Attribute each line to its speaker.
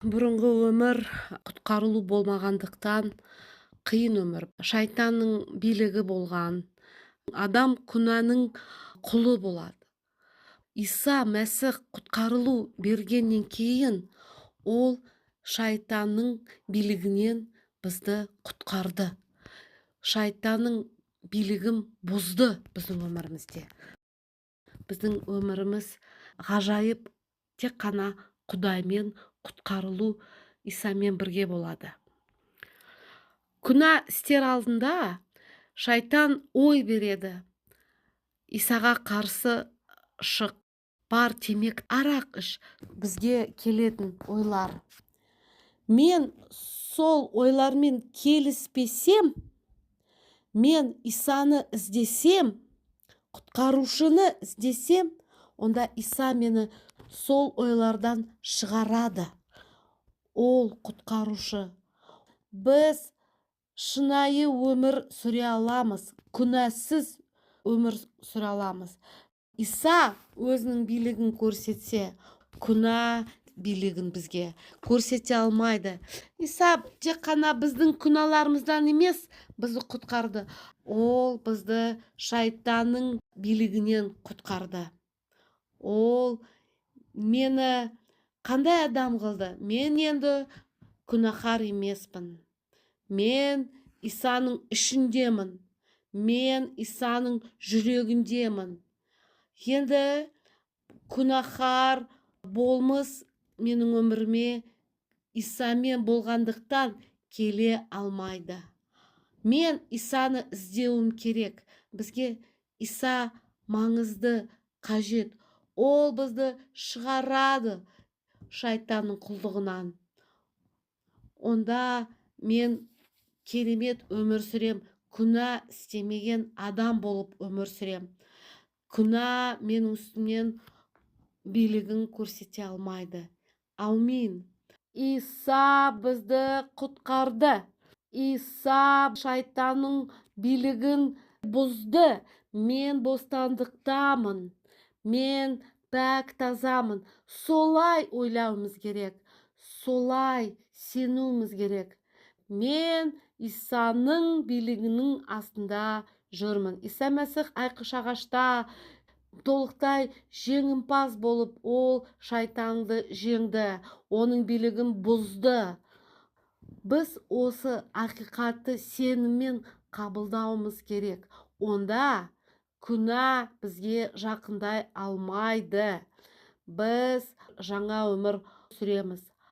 Speaker 1: Бұрынғы өмір құтқарылу болмағандықтан қиын өмір. Шайтанның билігі болған. Адам күнәнің құлы болады. Иса Мәсіх құтқарылу бергеннен кейін ол шайтанның билігінен бізді құтқарды. Шайтанның билігін бұзды біздің өмірімізде. Біздің өміріміз ғажайып тек қана Құдаймен құтқарылу Исамен бірге болады. Күнә істер алдында шайтан ой береді. Исаға қарсы шық, бар темек, арақ іш. Бізге келетін ойлар. Мен сол ойлармен келіспесем, мен Исаны іздесем, құтқарушыны іздесем, онда Иса мені сол ойлардан шығарады. Ол құтқарушы. Біз шынайы өмір сүре аламыз, күнәсіз өмір сүре аламыз. Иса өзінің билігін көрсетсе, күнә билігін бізге көрсете алмайды. Иса тек қана біздің күнәларымыздан емес, бізді құтқарды. Ол бізді шайтанның билігінен құтқарды. Ол мені қандай адам қылды? Мен енді күнәһар емеспін. Мен Исаның ішіндемін. Мен Исаның жүрегіндемін. Енді күнәһар болмыс менің өміріме Исамен болғандықтан келе алмайды. Мен Исаны іздеуім керек. Бізге Иса маңызды, қажет. Ол бізді шығарады шайтанның құлдығынан. Онда мен керемет өмір сүрем. Күнә істемеген адам болып өмір сүрем. Күнә менің үстімнен билігін көрсете алмайды. Аумин. Иса бізді құтқарды. Иса шайтанның билігін бұзды. Мен бостандықтамын. Мен пәк тазамын. Солай ойлауымыз керек. Солай сенуіміз керек. Мен Исаның билігінің астында жүрмін. Иса Мәсіх айқыш ағашта толықтай жеңімпаз болып, ол шайтанды жеңді. Оның билігін бұзды. Біз осы ақиқатты сеніммен қабылдауымыз керек. Онда күнә бізге жақындай алмайды. Біз жаңа өмір сүреміз.